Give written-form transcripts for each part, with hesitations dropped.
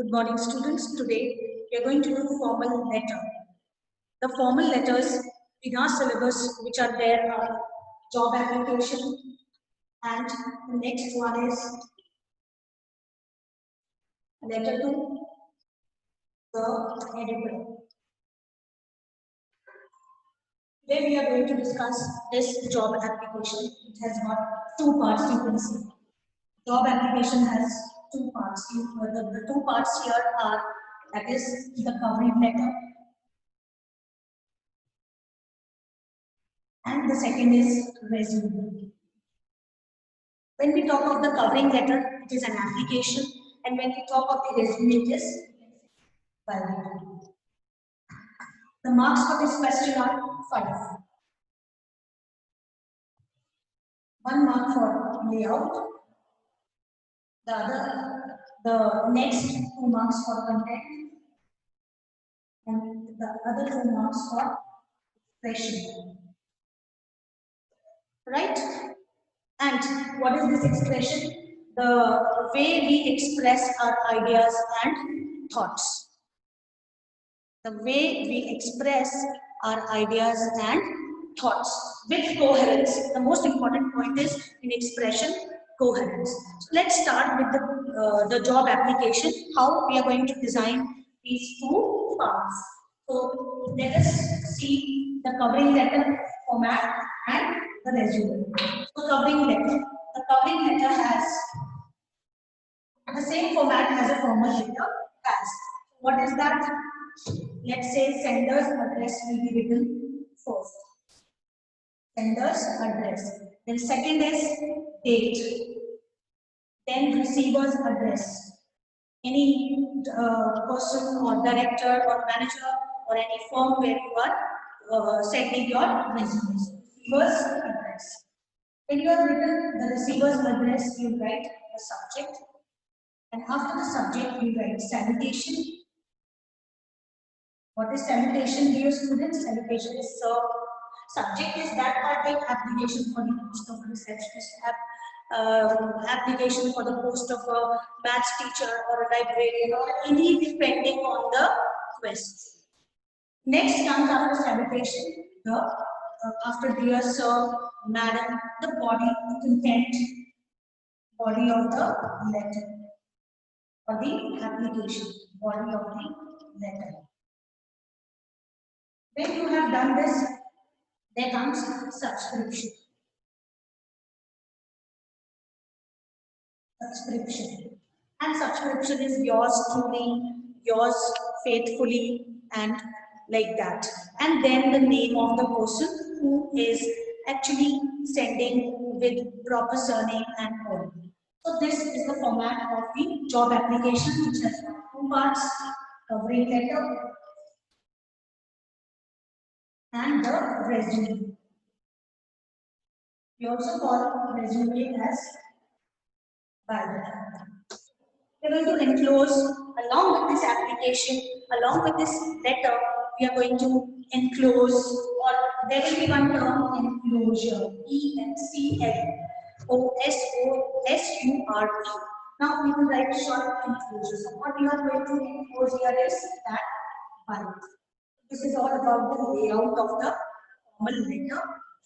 Good morning, students. Today we are going to do formal letter. The formal letters in our syllabus which are there are job application, and the next one is letter to the editor. Today we are going to discuss this job application. It has got two parts, you can see. Job application has two parts. The two parts here are, that is the covering letter, and the second is resume. When we talk of the covering letter, it is an application, and when we talk of the resume, it is biography. The marks for this question are 5. 1 mark for layout, the next 2 marks for content, and the other 2 marks for expression. Right? And what is this expression? The way we express our ideas and thoughts. The way we express our ideas and thoughts with coherence. The most important point is in expression, coherence. So let's start with the job application, how we are going to design these two parts. So let us see the covering letter format and the resume. So covering letter. The covering letter has the same format as a formal letter has. What is that? Let's say sender's address will be written first. Sender's address. Then second is date. Then receiver's address. Any person or director or manager or any firm where you are sending your resumes. Receiver's address. When you have written the receiver's address, you write the subject. And after the subject, you write salutation. What is salutation, dear students? Salutation is subject is that part of application for the post of receptionist, application for the post of a maths teacher or a librarian or any depending on the quest. Next comes after salutation, after dear sir, madam, the body, the content, body of the letter or the application, body of the letter. When you have done this, there comes subscription. Subscription. And subscription is yours truly, yours faithfully, and like that. And then the name of the person who is actually sending with proper surname and all. So this is the format of the job application, which has 2 parts, covering letter and the resume. We also call resume as biography. We are going to enclose, along with this application, along with this letter, we are going to enclose, or there will be one term, enclosure, E-N-C-L-O-S-O-S-U-R-E. Now we will write short enclosure. So what we are going to enclose here is that biography. This is all about the layout of the formal letter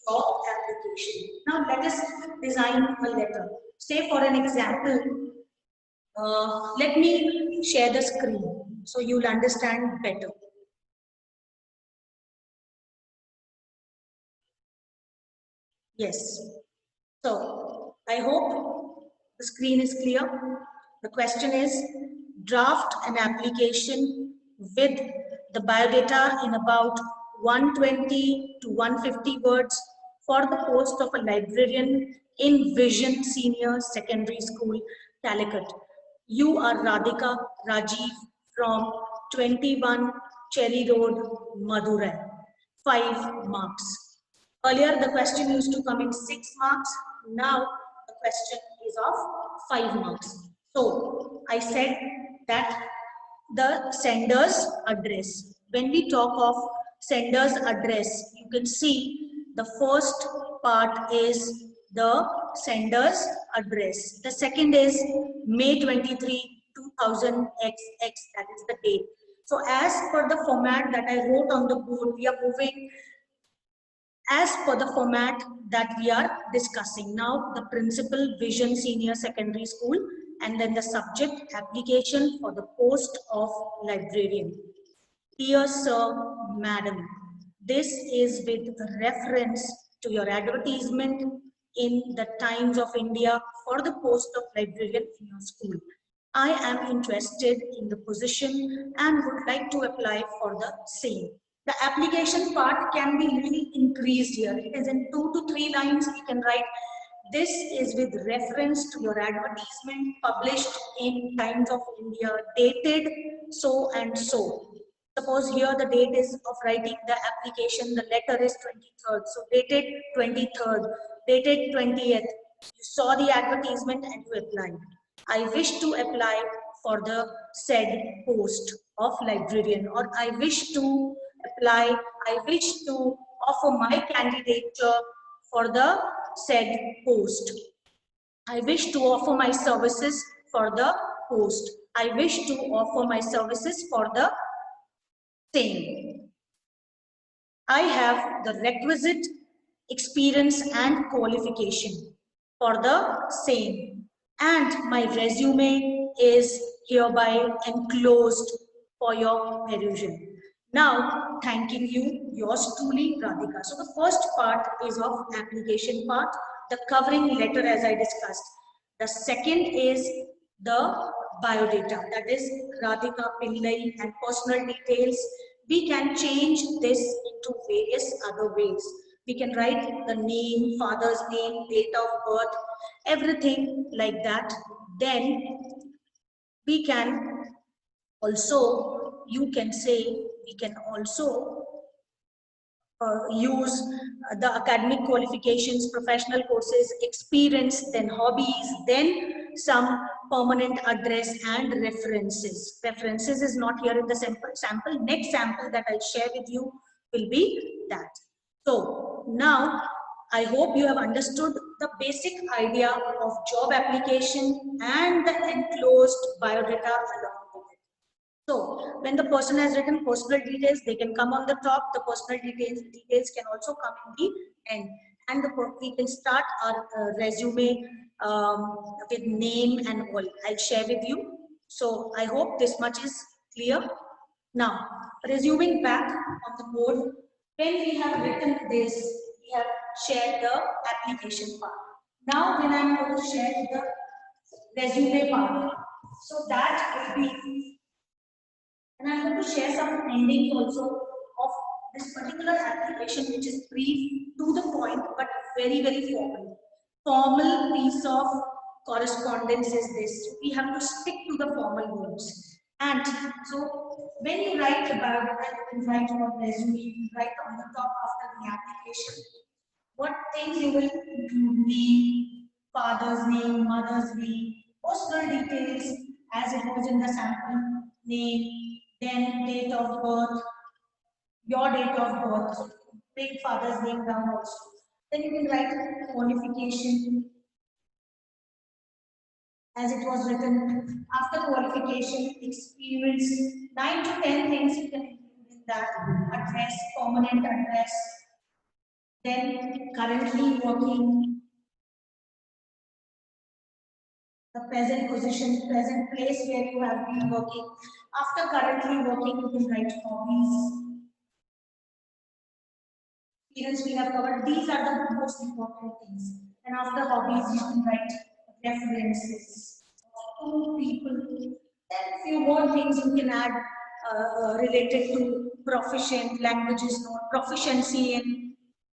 job application. Now let us design a letter. Say for an example, let me share the screen so you'll understand better. Yes. So I hope the screen is clear. The question is, draft an application with the biodata in about 120 to 150 words for the post of a librarian in Vision Senior Secondary School, Calicut. You are Radhika Rajiv from 21 Cherry Road, Madurai. 5 marks. Earlier the question used to come in 6 marks. Now the question is of 5 marks. So I said that the sender's address. When we talk of sender's address, you can see the first part is the sender's address. The second is May 23, 2000XX, that is the date. So as per the format that I wrote on the board, we are moving as per the format that we are discussing. Now the principal, vision, senior secondary school, and then the subject, application for the post of librarian. Dear Sir, Madam, this is with reference to your advertisement in the Times of India for the post of librarian in your school. I am interested in the position and would like to apply for the same. The application part can be little increased here. It is in 2 to 3 lines. We can write, this is with reference to your advertisement published in Times of India, dated so and so. Suppose here the date is of writing the application, the letter is 23rd. So dated 23rd, dated 20th. You saw the advertisement and you applied. I wish to apply for the said post of librarian, or I wish to apply, I wish to offer my candidature for the said post. I wish to offer my services for the post. I wish to offer my services for the same. I have the requisite experience and qualification for the same, and my resume is hereby enclosed for your perusal. Now, thanking you, yours truly, Radhika. So the first part is of application part, the covering letter as I discussed. The second is the biodata, that is Radhika Pillai and personal details. We can change this into various other ways. We can write the name, father's name, date of birth, everything like that. Then we can also, you can say, we can also use the academic qualifications, professional courses, experience, then hobbies, then some permanent address and references. References is not here in the sample. Next sample that I'll share with you will be that. So now I hope you have understood the basic idea of job application and the enclosed biodata along with it. So when the person has written personal details, they can come on the top. The personal details can also come in the end. And we can start our resume with name and all. I'll share with you. So I hope this much is clear. Now, resuming back on the board, when we have written this, we have shared the application part. Now, when I'm going to share the resume part, so that will be, and I'm going to share some endings also of this particular application, which is brief, to the point, but very, very formal. Formal piece of correspondence is this. We have to stick to the formal words. And so when you write the biodata, you can write your resume, write on the top after the application. What things you will include: the father's name, mother's name, personal details as it was in the sample, name, then date of birth, your date of birth, so take father's name down also. Then you can write qualification as it was written. After qualification, experience, 9 to 10 things you can include in that. Address, permanent address, then currently working, the present position, present place where you have been working. After currently working, you can write hobbies. Experience we have covered. These are the most important things. And after hobbies, you can write references of 2 people. Then few more things you can add related to proficient, languages known, proficiency in.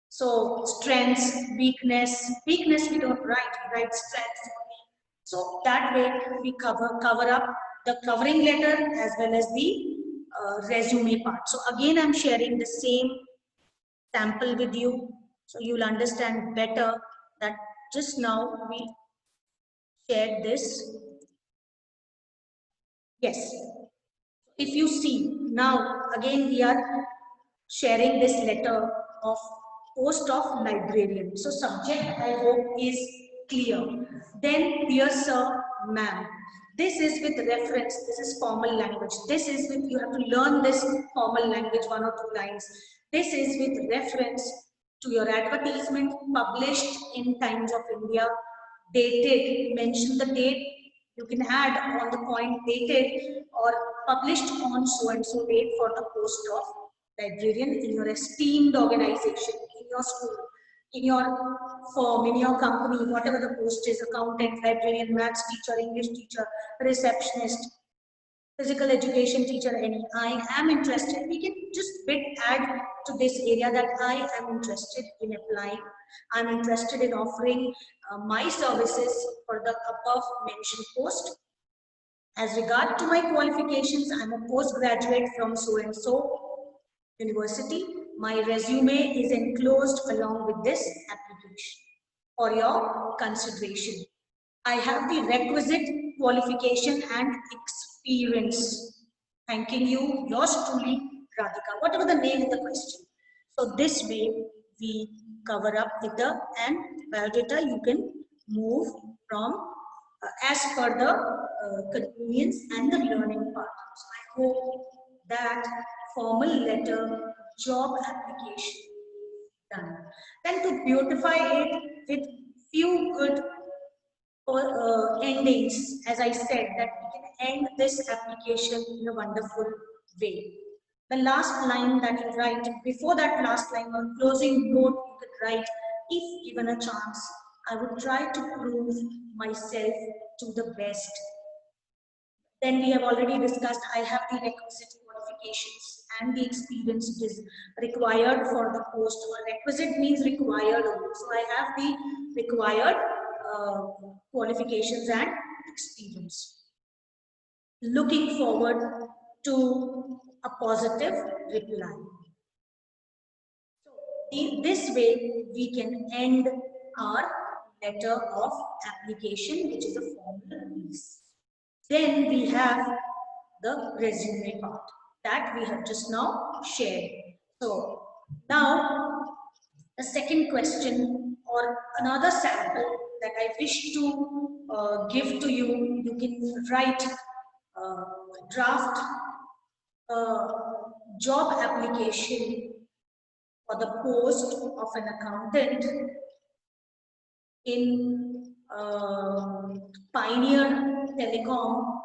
So strengths, weakness. Weakness we don't write, we write strengths only. So that way we cover up the covering letter as well as the resume part. So again, I'm sharing the same sample with you, so you'll understand better that just now we shared this. Yes, if you see now again we are sharing this letter of post of librarian. So subject I hope is clear. Then dear sir, ma'am. This is with reference, this is formal language. This is with, you have to learn this formal language, 1 or 2 lines. This is with reference to your advertisement published in Times of India, dated, mention the date. You can add on the point dated or published on so and so date for the post of librarian in your esteemed organization, in your school, in your firm, in your company, whatever the post is, accountant, librarian, maths teacher, English teacher, receptionist, physical education teacher, any. I am interested. We can just add to this area that I am interested in applying. I'm interested in offering my services for the above mentioned post. As regard to my qualifications, I'm a postgraduate from so and so university. My resume is enclosed along with this application for your consideration. I have the requisite qualification and experience. Thanking you, yours truly, Radhika. Whatever the name in the question. So this way we cover up with the and biodata. You can move from as per the convenience and the learning part. So I hope that formal letter, job application done. Then to beautify it with few good endings, as I said, that we can end this application in a wonderful way. The last line that you write, before that last line or closing note, you could write, if given a chance, I would try to prove myself to the best. Then we have already discussed, I have the requisite qualifications and the experience is required for the post. Or requisite means required. So I have the required qualifications and experience. Looking forward to a positive reply. So this way we can end our letter of application, which is a formal piece. Then we have the resume part that we have just now shared. So now the second question or another sample that I wish to give to you, you can write draft job application for the post of an accountant in Pioneer Telecom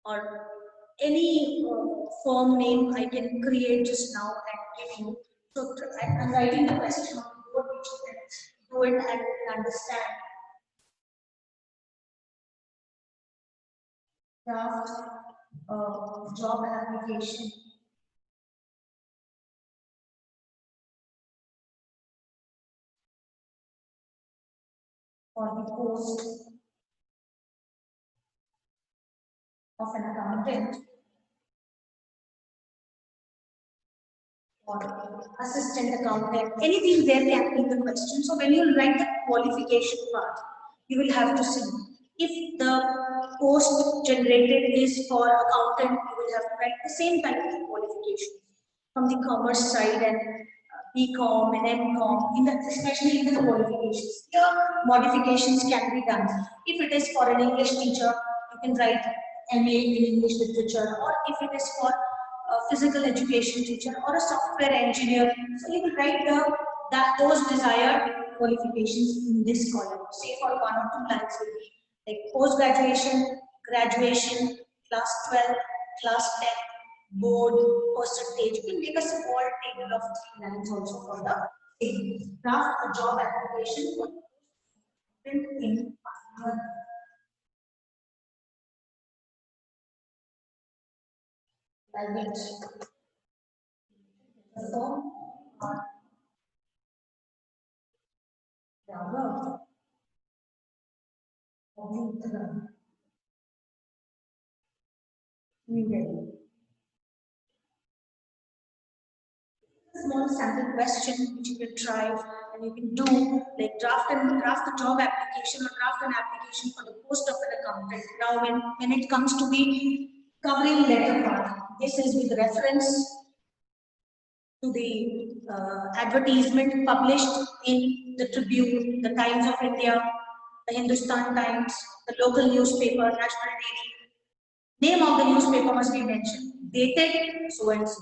or any firm name I can create just now and give you. So I'm writing the question on the board, which you can do it and understand. Draft job application for the post of an accountant or assistant accountant, anything there can be the question. So when you write the qualification part, you will have to see if the post generated is for accountant, you will have to write the same type of qualification from the commerce side and BCom and MCom, especially in the qualifications. Here, modifications can be done. If it is for an English teacher, you can write MA in English literature, or if it is for a physical education teacher or a software engineer, so you will write those desired qualifications in this column. Say for 1 or 2 lines will be like post-graduation, graduation, class 12, class 10, board, percentage. You can make a small table of 3 lines also for the same. Draft a job application for print in language. So, small sample question which you can try and you can do like draft the job application or draft an application for the post of an accountant. Now when it comes to the covering letter part, this is with reference to the advertisement published in the Tribune, the Times of India, the Hindustan Times, the local newspaper, national daily. Name of the newspaper must be mentioned. Dated so and so.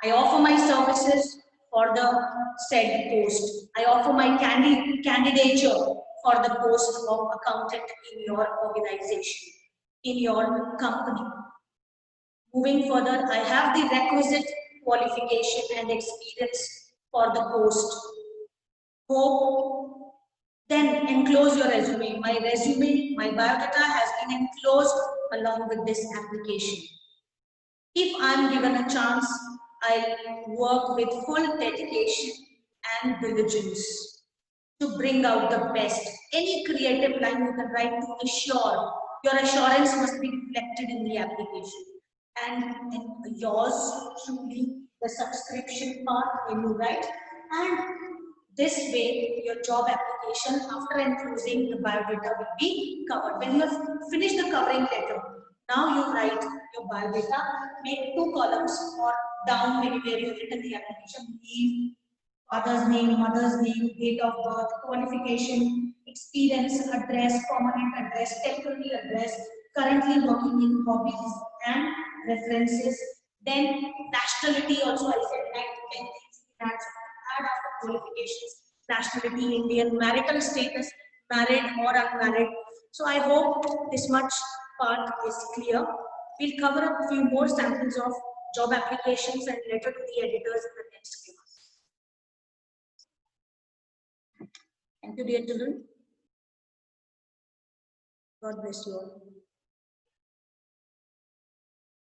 I offer my services for the said post. I offer my candidature for the post of accountant in your organization, in your company. Moving further, I have the requisite qualification and experience for the post. Hope. Then enclose your resume. My resume, my biodata has been enclosed along with this application. If I'm given a chance, I'll work with full dedication and diligence to bring out the best. Any creative line you can write to assure. Your assurance must be reflected in the application. And in yours truly, the subscription part when you write. And this way, your job application after enclosing the biodata will be covered. When you have finished the covering letter, now you write your biodata, make 2 columns or down maybe where you written the application, name, father's name, mother's name, date of birth, qualification, experience, address, permanent address, temporary address, currently working in hobbies and references. Then nationality also I said like 10 things add after qualifications, nationality Indian, marital status, married or unmarried. So I hope this much part is clear. We'll cover up a few more samples of job applications and letter to the editors in the next class. Thank you, dear children. God bless you all.